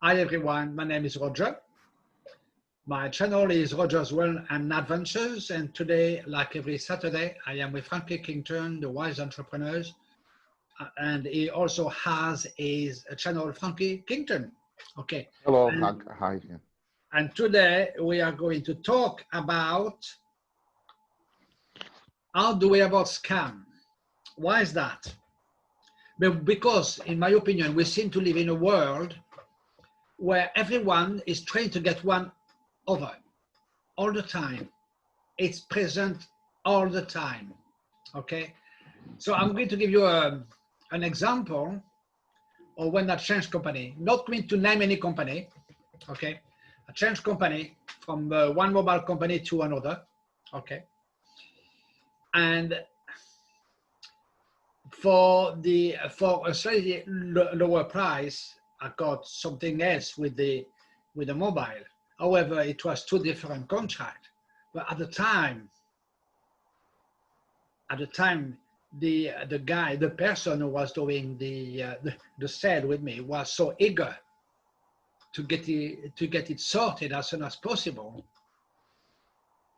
Hi everyone, my name is Roger. My channel is Roger's World and Adventures, and today, like every Saturday, I am with Frankie Kington, the Wise Entrepreneurs, and he also has his channel, Frankie Kington. Okay. Hello, hi. And today we are going to talk about how do we avoid scam. Why is that? Because, in my opinion, we seem to live in a world where everyone is trying to get one over all the time. It's present all the time. Okay, so I'm going to give you an example of when I changed company. Not going to name any company. Okay, I changed company from one mobile company to another. Okay, and for a slightly lower price, I got something else with the mobile. However, it was two different contracts. But at the time, the person who was doing the sale with me was so eager to get it sorted as soon as possible.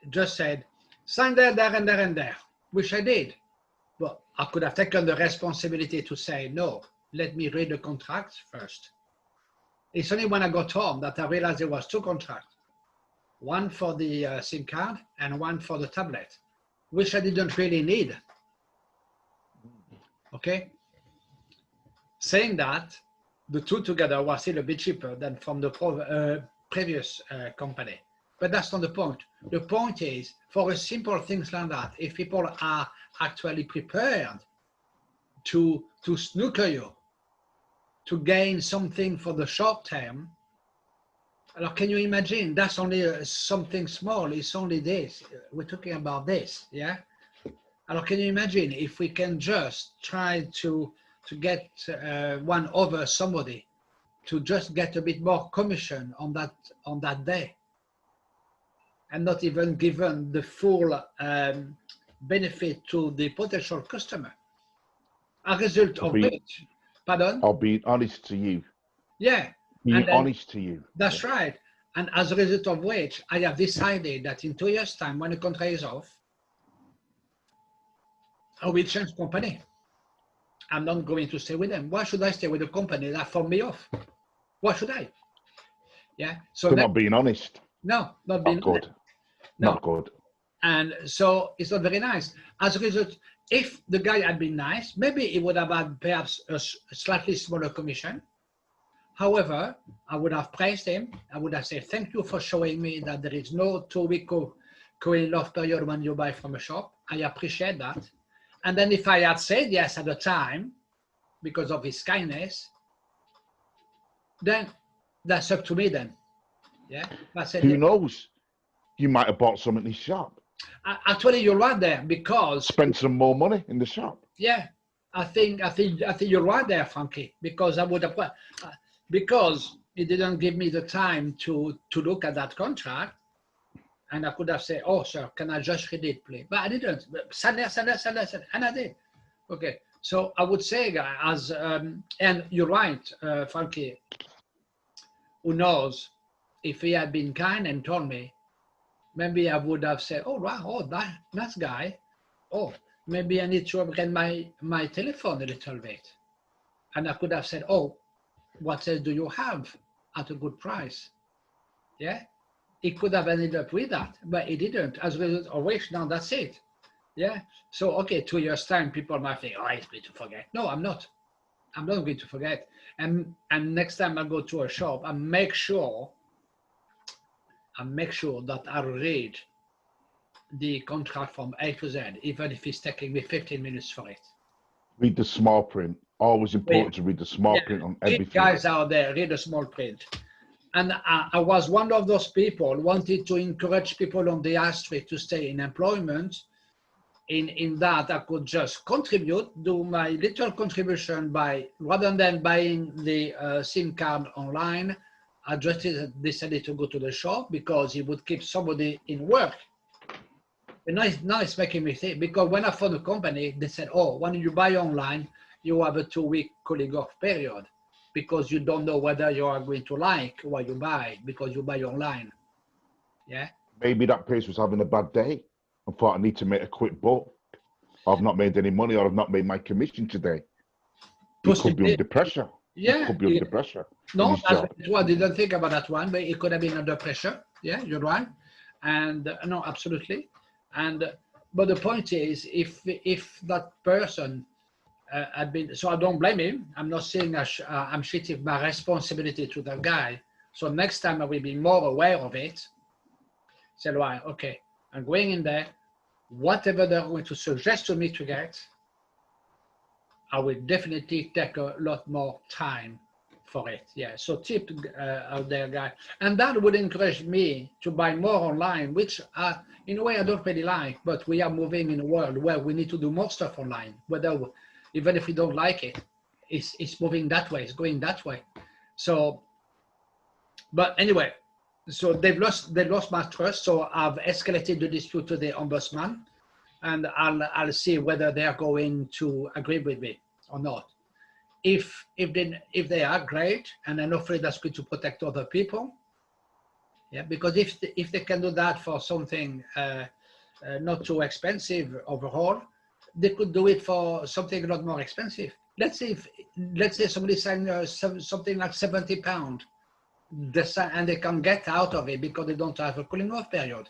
Just said, sign there, there, and there, and there, which I did. But I could have taken the responsibility to say, no, let me read the contract first. It's only when I got home that I realized there was two contracts, one for the SIM card and one for the tablet, which I didn't really need. Okay. Saying that, the two together was still a bit cheaper than from the previous company. But that's not the point. The point is, for simple things like that, if people are actually prepared to snooker you, to gain something for the short term, can you imagine? That's only something small. It's only this. We're talking about this, yeah? Can you imagine if we can just try to get one over somebody, to just get a bit more commission on that day, and not even given the full benefit to the potential customer. A result of which, pardon? I'll be honest to you. Yeah. Be honest to you. That's right. And as a result of which, I have decided that in 2 years' time, when the contract is off, I will change company. I'm not going to stay with them. Why should I stay with a company that found me off? Why should I? Yeah. So not being honest. No, not being good. Honest. No. Not good. And so it's not very nice. As a result, if the guy had been nice, maybe he would have had perhaps a slightly smaller commission. However, I would have praised him. I would have said, thank you for showing me that there is no 2-week cooling off period when you buy from a shop. I appreciate that. And then if I had said yes at the time, because of his kindness, then that's up to me then. Yeah. I said, who knows? You might have bought some in the shop. Actually, you're right there, because spend some more money in the shop. Yeah, I think you're right there, Frankie, because I would have, because he didn't give me the time to look at that contract, and I could have said, oh, sir, can I just read it, please? But I didn't. And I did. Okay, so I would say, as and you're right, Frankie. Who knows? If he had been kind and told me, maybe I would have said, oh, wow, oh, that nice guy. Oh, maybe I need to upgrade my telephone a little bit. And I could have said, oh, what else do you have at a good price? Yeah, he could have ended up with that, but he didn't. As a result of which, now that's it. Yeah, so, okay, 2 years' time, people might think, oh, he's going to forget. No, I'm not. I'm not going to forget. And next time I go to a shop, I make sure that I read the contract from A to Z, even if it's taking me 15 minutes for it. Read the small print. Always important to read the small print on everything. Guys out there, read the small print. And I was one of those people who wanted to encourage people on the high street to stay in employment, in that I could just contribute, do my little contribution by, rather than buying the SIM card online, I just decided to go to the shop because it would keep somebody in work. And now it's making me think, because when I found a company, they said, oh, when you buy online, you have a 2-week cooling off period. because you don't know whether you are going to like what you buy because you buy online. Yeah. Maybe that person was having a bad day and thought, I need to make a quick buck. I've not made any money, or I've not made my commission today. He could be under pressure. Yeah. He could be under pressure. No, that's what I didn't think about that one, but it could have been under pressure. Yeah, you're right. And no, absolutely. And but the point is, if that person had been, so I don't blame him. I'm not saying I'm shifting my responsibility to that guy. So next time I will be more aware of it. Say, right, okay, I'm going in there. Whatever they're going to suggest to me to get, I will definitely take a lot more time for it. Yeah, so tip out there, guy. And that would encourage me to buy more online, which in a way I don't really like, but we are moving in a world where we need to do more stuff online, even if we don't like it, it's moving that way, it's going that way. So, but anyway, so they lost my trust. So I've escalated the dispute to the ombudsman, and I'll see whether they are going to agree with me or not. If they are, great, and then hopefully that's going to protect other people. Yeah, because if they can do that for something not too expensive overall, they could do it for something a lot more expensive. Let's say somebody signed something like £70, and they can get out of it because they don't have a cooling off period.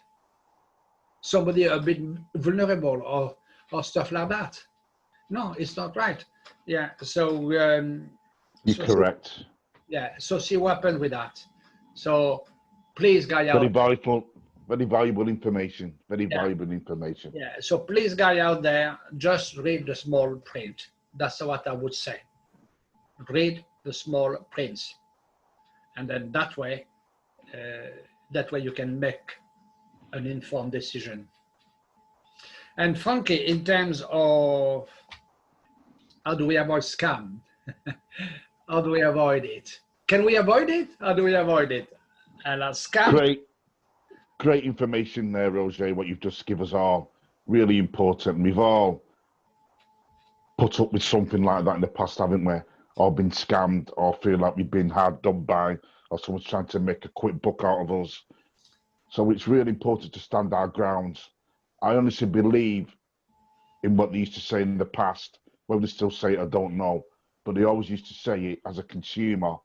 Somebody a bit vulnerable or stuff like that. No, it's not right. Yeah, so you're correct. Yeah, so see what happened with that. So please, guy out. Very valuable information. Very valuable information. Yeah, so please, guy out there, just read the small print. That's what I would say. Read the small prints, and then that way you can make an informed decision. And Frankie, in terms of how do we avoid scam? How do we avoid it? Can we avoid it? How do we avoid it? And scam. Great information there, Roger. What you've just given us all really important. We've all put up with something like that in the past, haven't we? Or been scammed, or feel like we've been hard done by, or someone's trying to make a quick buck out of us. So it's really important to stand our grounds. I honestly believe in what they used to say in the past. Whether they still say it, I don't know. But they always used to say it as a consumer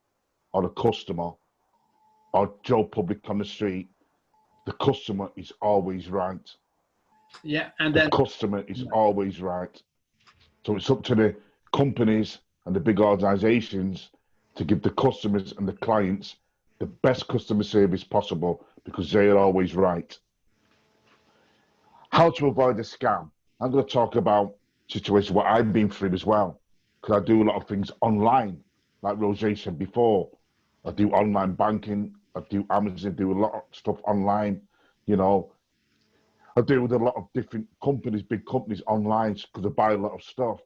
or a customer or Joe Public on the street. The customer is always right. Yeah, and then the customer is always right. So it's up to the companies and the big organizations to give the customers and the clients the best customer service possible because they are always right. How to avoid a scam? I'm going to talk about situations what I've been through as well, because I do a lot of things online, like Roger said before. I do online banking, I do Amazon, do a lot of stuff online, you know. I deal with a lot of different companies, big companies online, because I buy a lot of stuff.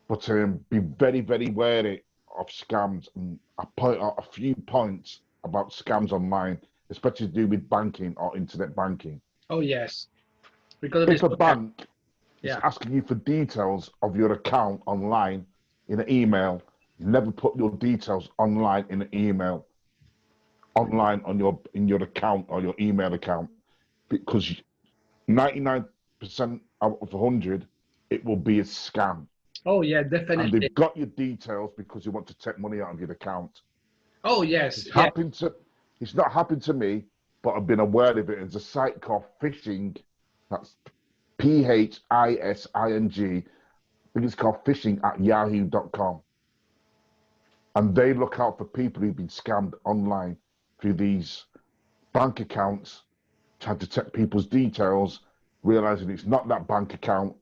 But be very, very wary of scams. And I point out a few points about scams online, especially to do with banking or internet banking. Oh, yes. Because if a bank is asking you for details of your account online in an email, never put your details online in an email, online on in your account or your email account, because 99% out of 100, it will be a scam. Oh, yeah, definitely. And they've got your details because they want to take money out of your account. Oh, yes. It's not happened to me, but I've been aware of it. There's a site called Phishing. That's Phishing. I think it's called phishing@yahoo.com. And they look out for people who've been scammed online through these bank accounts, trying to take people's details, realizing it's not that bank account,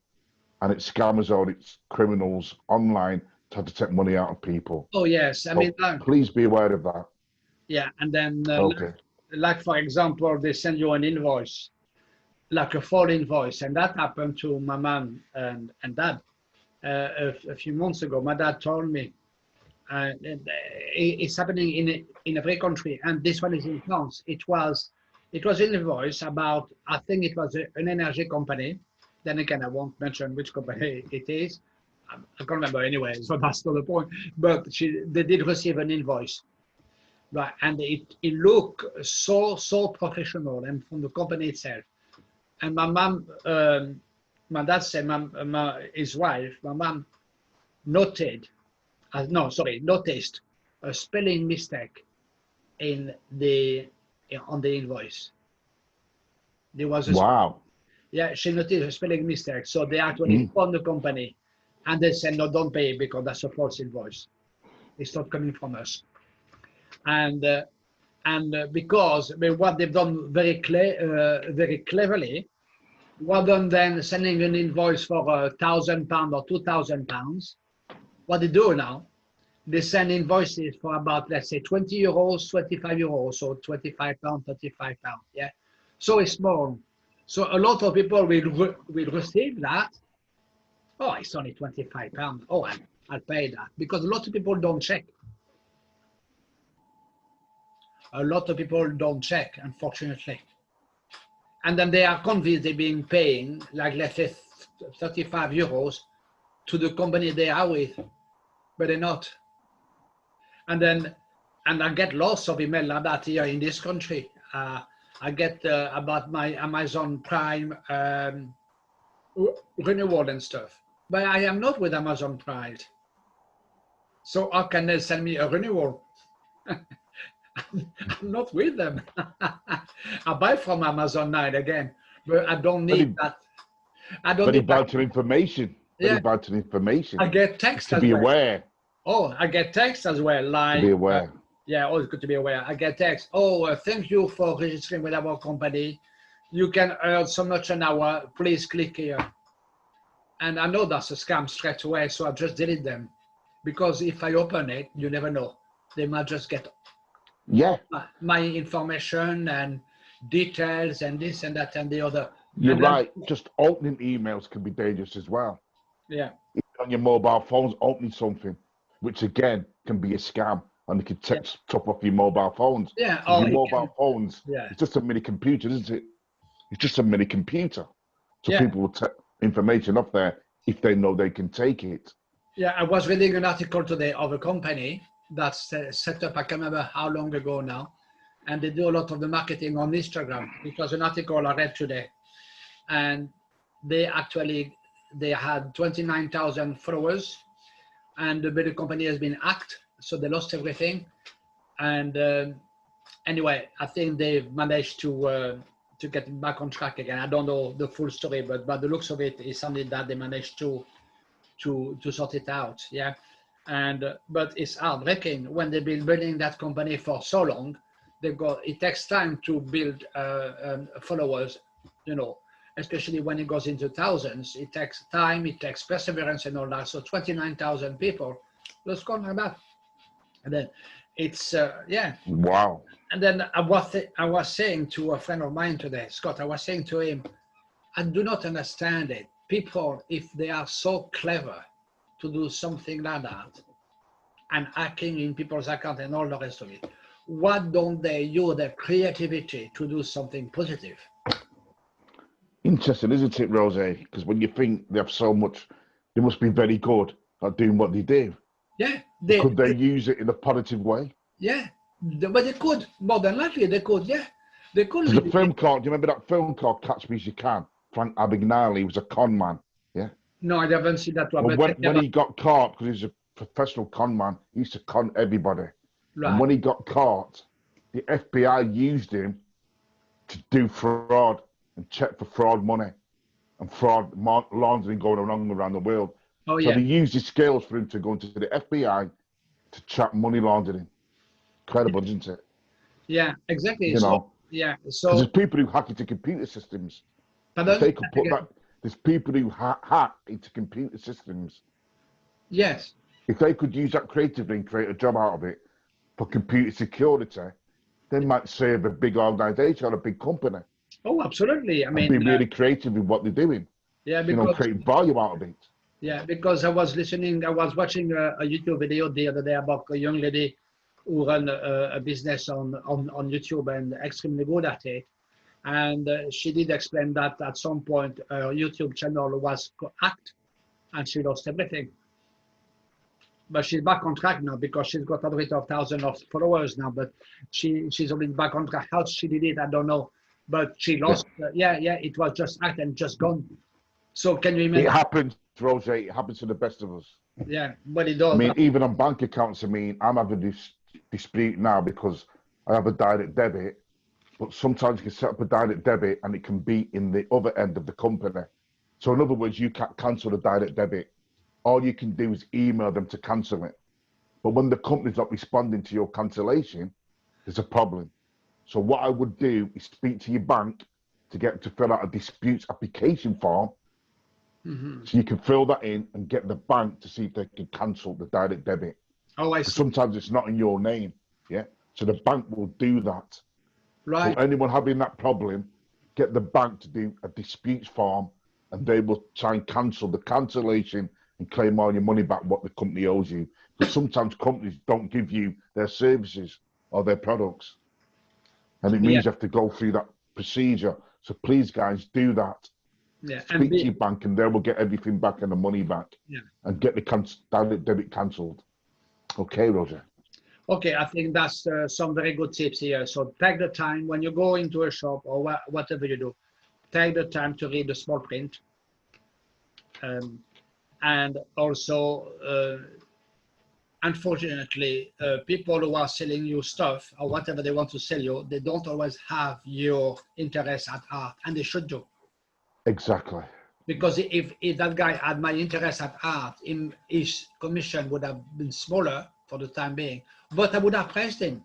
and it's scammers or it's criminals online trying to take money out of people. Oh, yes. I mean, please be aware of that. Yeah, and then, okay. like for example, they send you an invoice, like a full invoice, and that happened to my mom and dad a few months ago. My dad told me, it's happening in every country, and this one is in France. It was an invoice about, I think it was an energy company. Then again, I won't mention which company it is, I can't remember anyway, so that's not the point. But they did receive an invoice, right? And it looked so professional and from the company itself. And my mom, my dad said, his wife, my mom noticed a spelling mistake on the invoice. There was a Wow. Yeah, she noticed a spelling mistake. So they actually phoned the company and they said, no, don't pay it because that's a false invoice. It's not coming from us. And because what they've done very cleverly, rather than sending an invoice for £1,000 or £2,000, what they do now, they send invoices for about, let's say, €20, €25, so £25, £35. Yeah, so it's small. So a lot of people will receive that. Oh, it's only £25. Oh, I'll pay that, because a lot of people don't check. A lot of people don't check, unfortunately. And then they are convinced they're being paying, like, let's say, €35 to the company they are with, but they're not. And I get lots of email like that here in this country. I get about my Amazon Prime renewal and stuff, but I am not with Amazon Prime. So how can they send me a renewal? I'm not with them. I buy from Amazon now and again, but I don't need that. I don't Very need bad that. to information. Very Yeah. bad to information. I get text to as be well. aware. Oh, I get text as well. Like, To be aware. Yeah, always good to be aware. I get text. Oh, thank you for registering with our company. You can earn so much an hour. Please click here. And I know that's a scam straight away, so I just delete them. Because if I open it, you never know. They might just get my information and details and this and that and the other. You're and right. Just opening emails can be dangerous as well. Yeah. On your mobile phones, opening something, which again can be a scam, and they can top off your mobile phones. Yeah. Your mobile phones, Yeah. it's just a mini computer, isn't it? It's just a mini computer. So Yeah. people will take information off there if they know they can take it. Yeah, I was reading an article today of a company that's set up, I can't remember how long ago now, and they do a lot of the marketing on Instagram. It was an article I read today, and they had 29,000 followers, and the company has been hacked, so they lost everything. And anyway, I think they've managed to get it back on track again. I don't know the full story, but by the looks of it, it's something that they managed to sort it out. Yeah. But it's heartbreaking when they've been building that company for so long. It takes time to build followers, especially when it goes into thousands. It takes time, it takes perseverance and all that. So 29,000 people, let's call it that. And then it's Wow. And then I was saying to a friend of mine today, Scott, I was saying to him, I do not understand it. People, if they are so clever to do something like that and hacking in people's account and all the rest of it, why don't they use their creativity to do something positive? Interesting, isn't it, Rose? Because when you think they have so much, they must be very good at doing what they do. Yeah. Could they use it in a positive way? Yeah. But they could. More than likely, they could. Yeah. They could. There's a film called, do you remember that film called Catch Me If You Can? Frank Abagnale was a con man. Yeah. No, I haven't seen that one. Well, when he got caught, because he was a professional con man, he used to con everybody. Right. And when he got caught, the FBI used him to do fraud and check for fraud money and fraud laundering going around the world. Oh, so yeah. they used his skills for him to go into the FBI to track money laundering. Incredible, isn't it? Yeah, exactly. You know. Yeah. So because there's people who hack into computer systems. If they could put that, there's people who hack into computer systems. Yes. If they could use that creatively and create a job out of it for computer security, they might save a big organization or a big company. Oh, absolutely. I mean, be really creative in what they're doing. Yeah, because create value out of it. Yeah, because I was watching a YouTube video the other day about a young lady who ran a business on YouTube and extremely good at it. And she did explain that at some point her YouTube channel was hacked and she lost everything. But she's back on track now because she's got hundreds of thousands of followers now. But she's already back on track. How she did it, I don't know. But she lost. Yeah, it was just act and just gone. So can you imagine? It happens, Roger. It happens to the best of us. Yeah, but it does. I mean, even on bank accounts, I mean, I'm having this dispute now because I have a direct debit, but sometimes you can set up a direct debit and it can be in the other end of the company. So in other words, you can't cancel the direct debit. All you can do is email them to cancel it. But when the company's not responding to your cancellation, there's a problem. So what I would do is speak to your bank to get them to fill out a disputes application form. So you can fill that in and get the bank to see if they can cancel the direct debit. Oh, I see. Sometimes it's not in your name, yeah? So the bank will do that. Right. So anyone having that problem, get the bank to do a disputes form and they will try and cancel the cancellation and claim all your money back what the company owes you. Because sometimes companies don't give you their services or their products. And it means you have to go through that procedure. So please, guys, do that. Yeah. Speak to your bank and they will get everything back and the money back. Yeah. And get the direct debit cancelled. Okay, Roger. Okay, I think that's some very good tips here. So take the time when you go into a shop or whatever you do, take the time to read the small print. And also, unfortunately, people who are selling you stuff or whatever they want to sell you, they don't always have your interest at heart, and they should do. Exactly. Because if that guy had my interest at heart, his commission would have been smaller for the time being, but I would have praised him.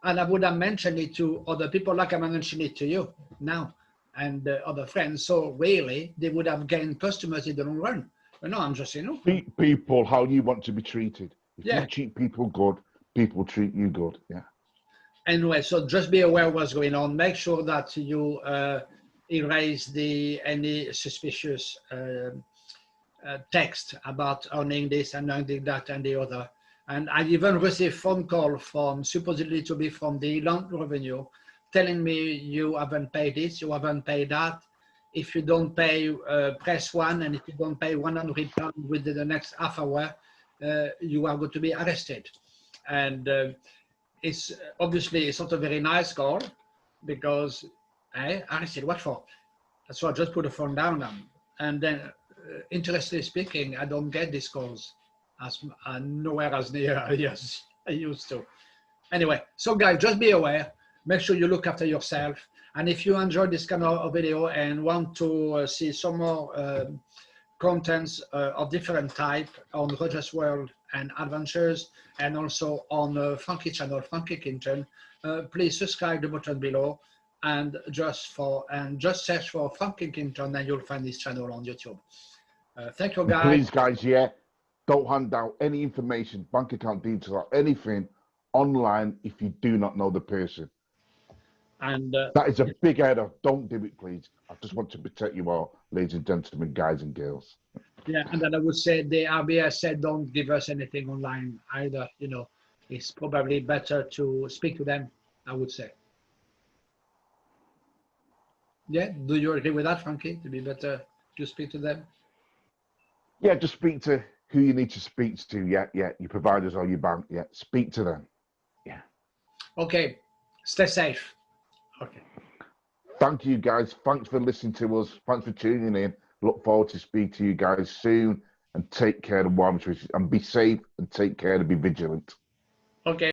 And I would have mentioned it to other people like I'm mentioning it to you now and other friends. So really, they would have gained customers in the long run. But no, I'm just, Treat people how you want to be treated. If Yeah. you treat people good, people treat you good. Yeah. Anyway, so just be aware of what's going on. Make sure that you erase any suspicious text about earning this and earning that and the other. And I even received phone call from supposedly to be from the Land Revenue telling me you haven't paid this, you haven't paid that. If you don't pay, press 1, and if you don't pay £100 within the next half hour, you are going to be arrested. And it's obviously it's not a very nice call because I said, what for? So I just put the phone down. And then, interestingly speaking, I don't get these calls as nowhere as near as I used to. Anyway, so guys, just be aware. Make sure you look after yourself. And if you enjoyed this kind of video and want to see some more contents of different type on Roger's World and Adventures, and also on Frankie channel, Frankie Kinton, please subscribe the button below and just search for Frankie Kinton and you'll find this channel on YouTube. Thank you, guys. Please, guys, yeah, don't hand out any information, bank account details, or anything online if you do not know the person. And that is a big error. Don't do it, please. I just want to protect you all, ladies and gentlemen, guys and girls. Yeah, and then I would say the RBS said don't give us anything online either. It's probably better to speak to them, I would say. Yeah, do you agree with that, Frankie? To be better to speak to them? Yeah, just speak to who you need to speak to. Yeah, your providers or your bank. Yeah, speak to them. Yeah. Okay, stay safe. Okay. Thank you, guys. Thanks for listening to us. Thanks for tuning in. Look forward to speak to you guys soon. And take care of warm wishes. And be safe and take care and be vigilant. Okay.